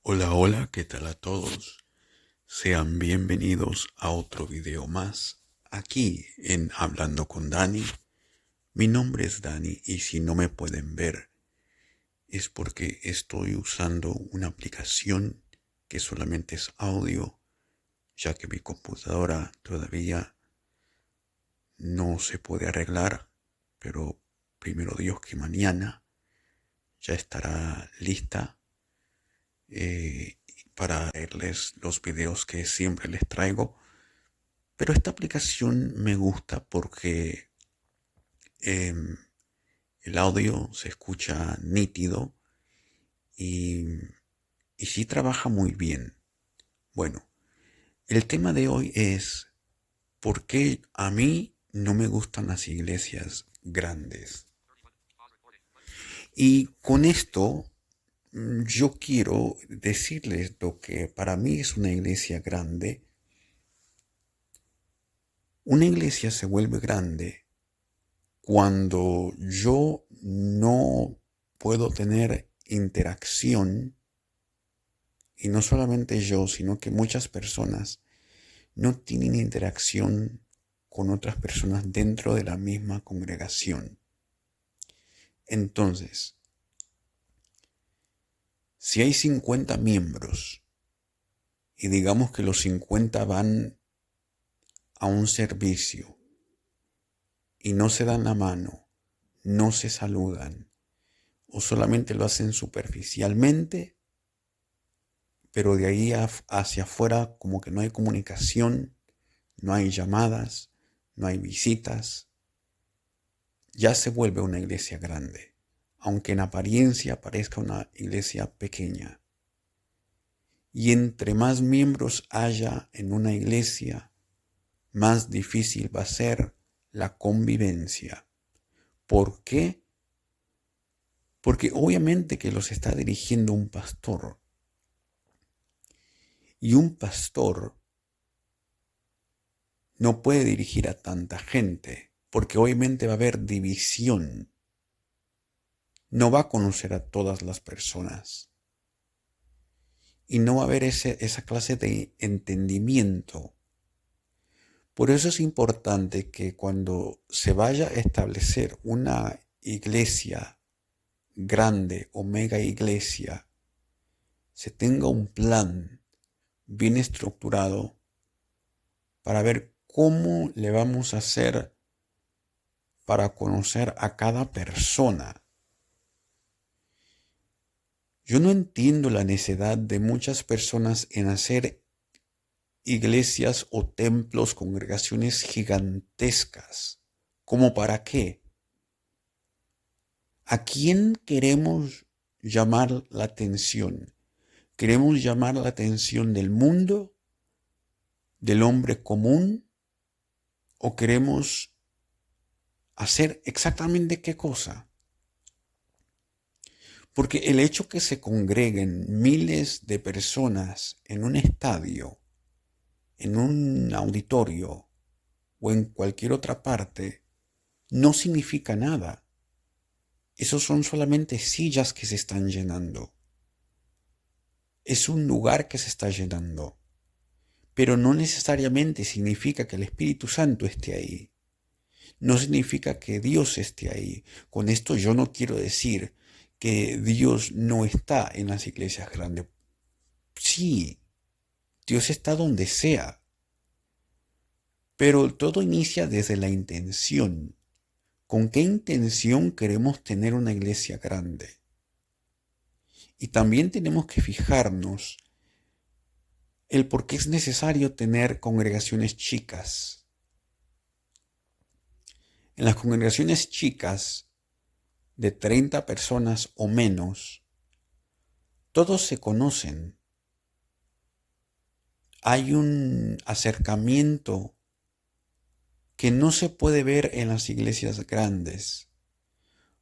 Hola, hola, ¿qué tal a todos? Sean bienvenidos a otro video más aquí en Hablando con Dani. Mi nombre es Dani y si no me pueden ver es porque estoy usando una aplicación que solamente es audio, ya que mi computadora todavía no se puede arreglar, pero primero Dios que mañana ya estará lista eh, para verles los videos que siempre les traigo. Pero esta aplicación me gusta porque em, el audio se escucha nítido y, y sí trabaja muy bien. Bueno, el tema de hoy es por qué a mí no me gustan las iglesias grandes. Y con esto yo quiero decirles lo que para mí es una iglesia grande. Una iglesia se vuelve grande cuando yo no puedo tener interacción, y no solamente yo, sino que muchas personas no tienen interacción con otras personas dentro de la misma congregación. Entonces, si hay 50 miembros y digamos que los 50 van a un servicio y no se dan la mano, no se saludan o solamente lo hacen superficialmente, pero de ahí hacia afuera como que no hay comunicación, no hay llamadas, no hay visitas, ya se vuelve una iglesia grande, aunque en apariencia parezca una iglesia pequeña. Y entre más miembros haya en una iglesia, más difícil va a ser la convivencia. ¿Por qué? Porque obviamente que los está dirigiendo un pastor. Y un pastor no puede dirigir a tanta gente, porque obviamente va a haber división. No va a conocer a todas las personas. Y no va a haber esa clase de entendimiento. Por eso es importante que cuando se vaya a establecer una iglesia grande o mega iglesia, se tenga un plan bien estructurado para ver cómo le vamos a hacer para conocer a cada persona. Yo no entiendo la necesidad de muchas personas en hacer iglesias o templos, congregaciones gigantescas. ¿Cómo para qué? ¿A quién queremos llamar la atención? ¿Queremos llamar la atención del mundo, del hombre común? ¿O queremos hacer exactamente qué cosa? Porque el hecho que se congreguen miles de personas en un estadio, en un auditorio o en cualquier otra parte, no significa nada. Esos son solamente sillas que se están llenando. Es un lugar que se está llenando. Pero no necesariamente significa que el Espíritu Santo esté ahí. No significa que Dios esté ahí. Con esto yo no quiero decir que Dios no está en las iglesias grandes. Sí, Dios está donde sea. Pero todo inicia desde la intención. ¿Con qué intención queremos tener una iglesia grande? Y también tenemos que fijarnos el por qué es necesario tener congregaciones chicas. En las congregaciones chicas, de 30 personas o menos, todos se conocen. Hay un acercamiento que no se puede ver en las iglesias grandes.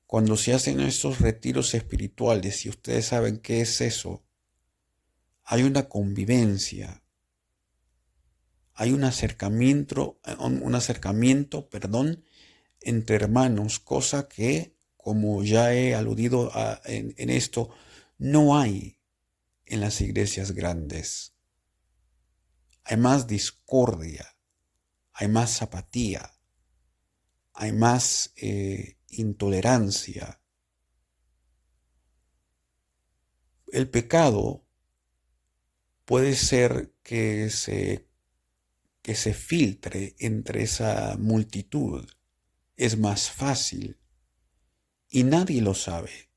Cuando se hacen estos retiros espirituales, y ustedes saben qué es eso, hay una convivencia, hay un acercamiento, entre hermanos, cosa que, como ya he aludido en esto, no hay en las iglesias grandes. Hay más discordia, hay más apatía, hay más intolerancia. El pecado puede ser que se filtre entre esa multitud. Es más fácil y nadie lo sabe,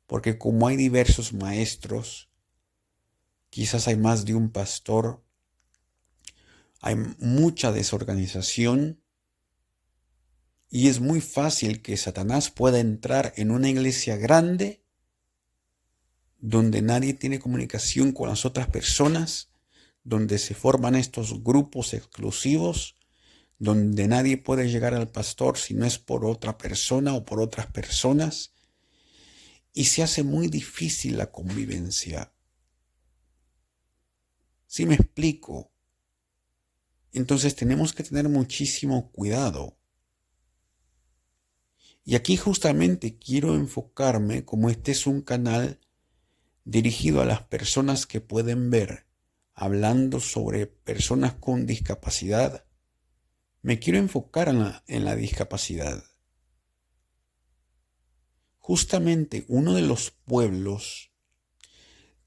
porque como hay diversos maestros, quizás hay más de un pastor, hay mucha desorganización y es muy fácil que Satanás pueda entrar en una iglesia grande donde nadie tiene comunicación con las otras personas, donde se forman estos grupos exclusivos, donde nadie puede llegar al pastor si no es por otra persona o por otras personas, y se hace muy difícil la convivencia. ¿Sí me explico? Entonces tenemos que tener muchísimo cuidado. Y aquí justamente quiero enfocarme, como este es un canal dirigido a las personas que pueden ver, hablando sobre personas con discapacidad, me quiero enfocar en la discapacidad. Justamente uno de los pueblos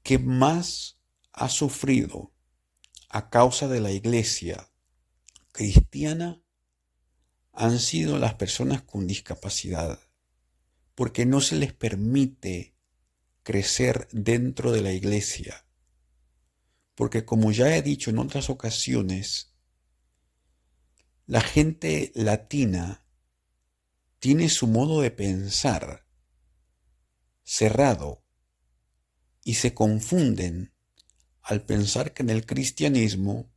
que más ha sufrido a causa de la iglesia cristiana han sido las personas con discapacidad, porque no se les permite crecer dentro de la iglesia. Porque como ya he dicho en otras ocasiones, la gente latina tiene su modo de pensar cerrado y se confunden al pensar que en el cristianismo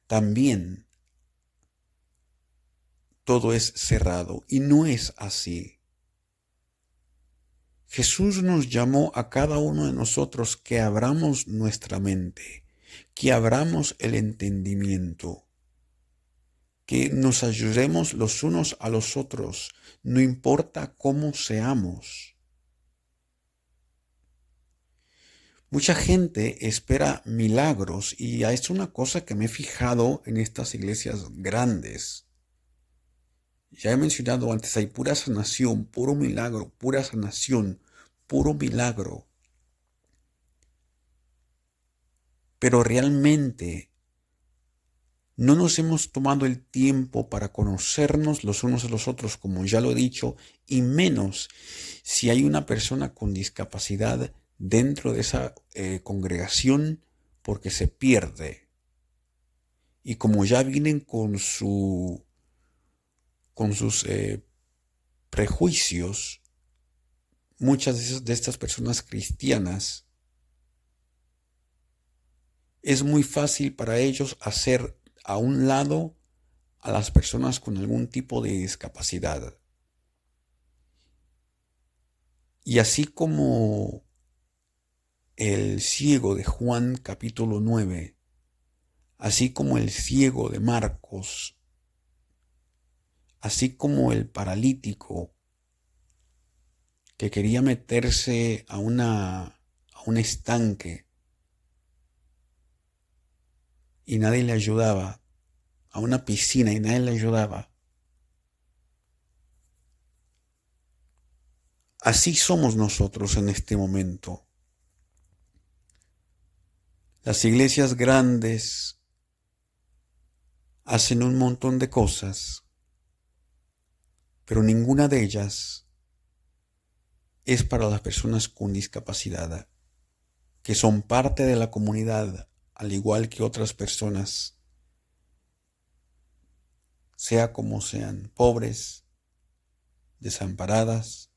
también todo es cerrado, y no es así. Jesús nos llamó a cada uno de nosotros que abramos nuestra mente, que abramos el entendimiento, que nos ayudemos los unos a los otros, no importa cómo seamos. Mucha gente espera milagros y es una cosa que me he fijado en estas iglesias grandes. Ya he mencionado antes, hay pura sanación, puro milagro, pura sanación, puro milagro. Pero realmente no nos hemos tomado el tiempo para conocernos los unos a los otros, como ya lo he dicho, y menos si hay una persona con discapacidad dentro de esa congregación, porque se pierde. Y como ya vienen con sus prejuicios, muchas de estas personas cristianas, es muy fácil para ellos hacer a un lado a las personas con algún tipo de discapacidad. Y así como el ciego de Juan capítulo 9, así como el ciego de Marcos, así como el paralítico que quería meterse a un estanque y nadie le ayudaba, a una piscina y nadie le ayudaba. Así somos nosotros en este momento. Las iglesias grandes hacen un montón de cosas, pero ninguna de ellas es para las personas con discapacidad, que son parte de la comunidad, al igual que otras personas, sea como sean, pobres, desamparadas,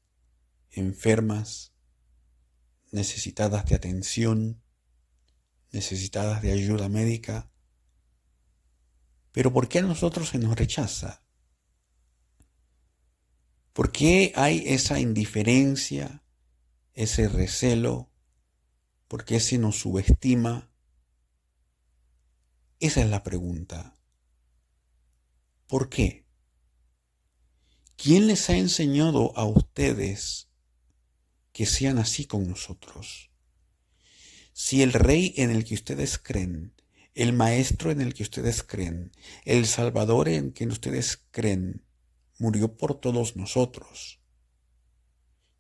enfermas, necesitadas de atención, necesitadas de ayuda médica. Pero ¿por qué a nosotros se nos rechaza? ¿Por qué hay esa indiferencia, ese recelo? ¿Por qué se nos subestima? Esa es la pregunta. ¿Por qué? ¿Quién les ha enseñado a ustedes que sean así con nosotros? Si el rey en el que ustedes creen, el maestro en el que ustedes creen, el salvador en quien ustedes creen, murió por todos nosotros,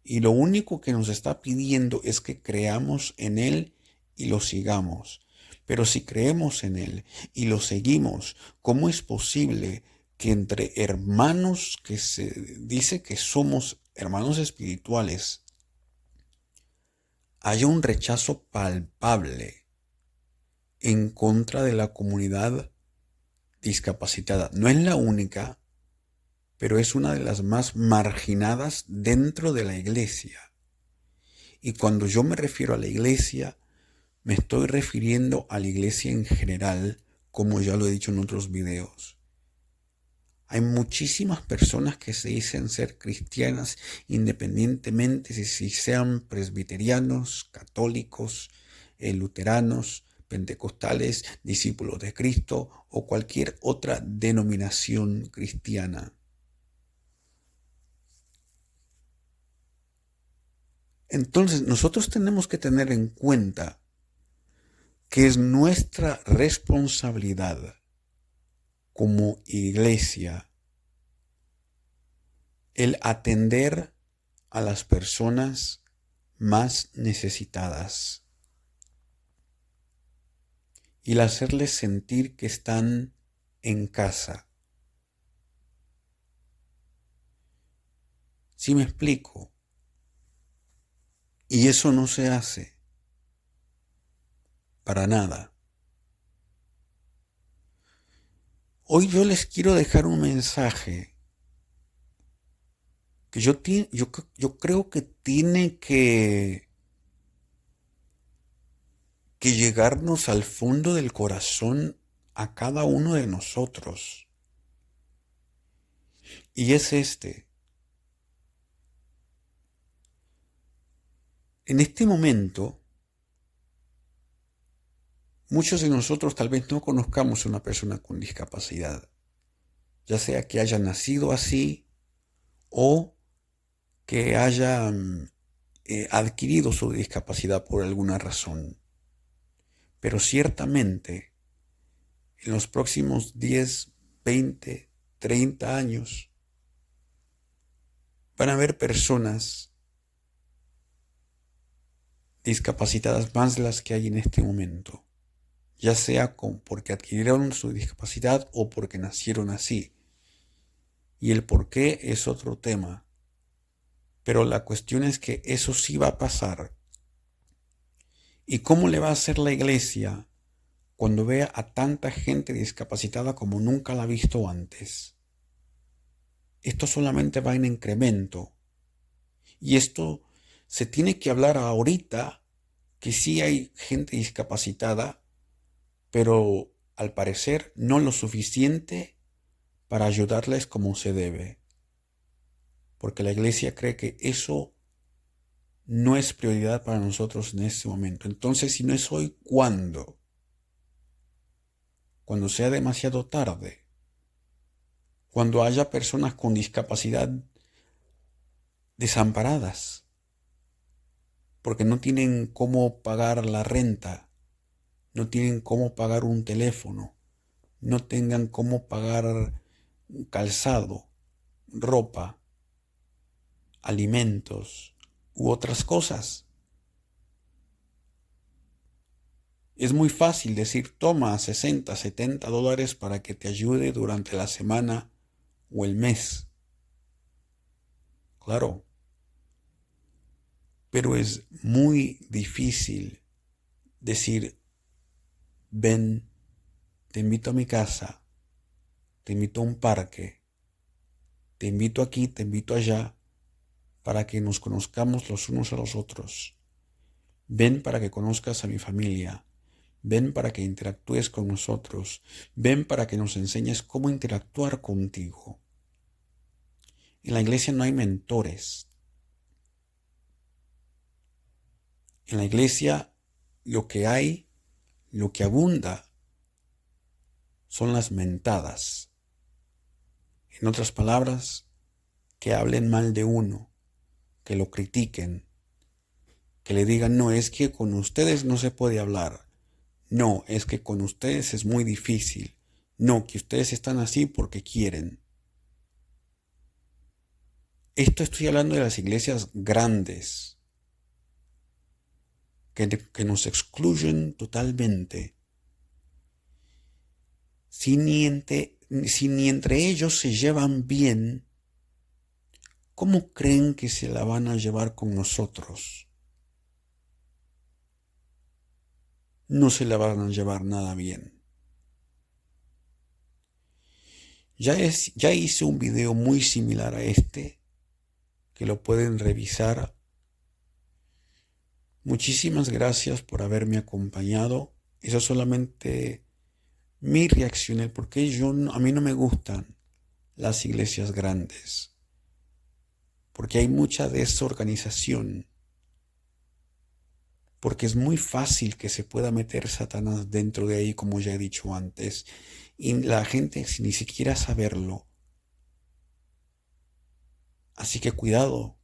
y lo único que nos está pidiendo es que creamos en Él y lo sigamos. Pero si creemos en Él y lo seguimos, ¿cómo es posible que entre hermanos que se dice que somos hermanos espirituales haya un rechazo palpable en contra de la comunidad discapacitada? No es la única, pero es una de las más marginadas dentro de la iglesia. Y cuando yo me refiero a la iglesia, me estoy refiriendo a la iglesia en general, como ya lo he dicho en otros videos. Hay muchísimas personas que se dicen ser cristianas independientemente si sean presbiterianos, católicos, luteranos, pentecostales, discípulos de Cristo o cualquier otra denominación cristiana. Entonces, nosotros tenemos que tener en cuenta que es nuestra responsabilidad como iglesia el atender a las personas más necesitadas y el hacerles sentir que están en casa. ¿Sí me explico? Y eso no se hace para nada. Hoy yo les quiero dejar un mensaje que yo creo que tiene que llegarnos al fondo del corazón a cada uno de nosotros. Y es este. En este momento, muchos de nosotros tal vez no conozcamos a una persona con discapacidad, ya sea que haya nacido así o que haya adquirido su discapacidad por alguna razón. Pero ciertamente, en los próximos 10, 20, 30 años, van a haber personas discapacitadas más de las que hay en este momento, ya sea porque adquirieron su discapacidad o porque nacieron así. Y el por qué es otro tema. Pero la cuestión es que eso sí va a pasar. ¿Y cómo le va a hacer la iglesia cuando vea a tanta gente discapacitada como nunca la ha visto antes? Esto solamente va en incremento. Y esto se tiene que hablar ahorita, que sí hay gente discapacitada, pero al parecer no lo suficiente para ayudarles como se debe. Porque la iglesia cree que eso no es prioridad para nosotros en este momento. Entonces, si no es hoy, ¿cuándo? Cuando sea demasiado tarde. Cuando haya personas con discapacidad desamparadas, porque no tienen cómo pagar la renta, no tienen cómo pagar un teléfono, no tengan cómo pagar calzado, ropa, alimentos u otras cosas. Es muy fácil decir, toma $60, $70 para que te ayude durante la semana o el mes. Claro, pero es muy difícil decir, ven, te invito a mi casa, te invito a un parque, te invito aquí, te invito allá, para que nos conozcamos los unos a los otros. Ven para que conozcas a mi familia. Ven para que interactúes con nosotros. Ven para que nos enseñes cómo interactuar contigo. En la iglesia no hay mentores. En la iglesia lo que hay, lo que abunda, son las mentadas. En otras palabras, que hablen mal de uno, que lo critiquen, que le digan, no, es que con ustedes no se puede hablar. No, es que con ustedes es muy difícil. No, que ustedes están así porque quieren. Esto estoy hablando de las iglesias grandes, que nos excluyen totalmente. Si ni entre ellos se llevan bien, ¿cómo creen que se la van a llevar con nosotros? No se la van a llevar nada bien. Ya hice un video muy similar a este, que lo pueden revisar. Muchísimas gracias por haberme acompañado. Eso es solamente mi reacción, porque a mí no me gustan las iglesias grandes, porque hay mucha desorganización, porque es muy fácil que se pueda meter Satanás dentro de ahí, como ya he dicho antes, y la gente sin ni siquiera saberlo. Así que cuidado,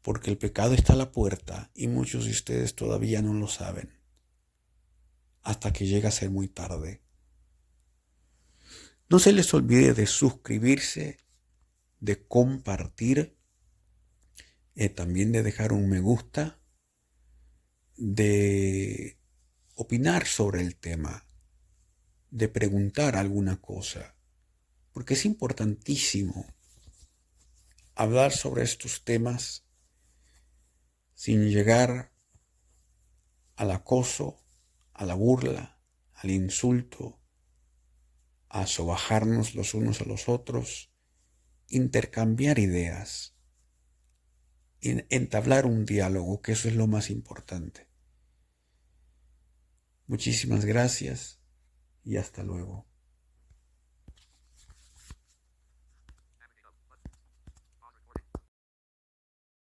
porque el pecado está a la puerta y muchos de ustedes todavía no lo saben, hasta que llega a ser muy tarde. No se les olvide de suscribirse, de compartir, también de dejar un me gusta, de opinar sobre el tema, de preguntar alguna cosa, porque es importantísimo hablar sobre estos temas sin llegar al acoso, a la burla, al insulto, a sobajarnos los unos a los otros, intercambiar ideas, entablar un diálogo, que eso es lo más importante. Muchísimas gracias y hasta luego.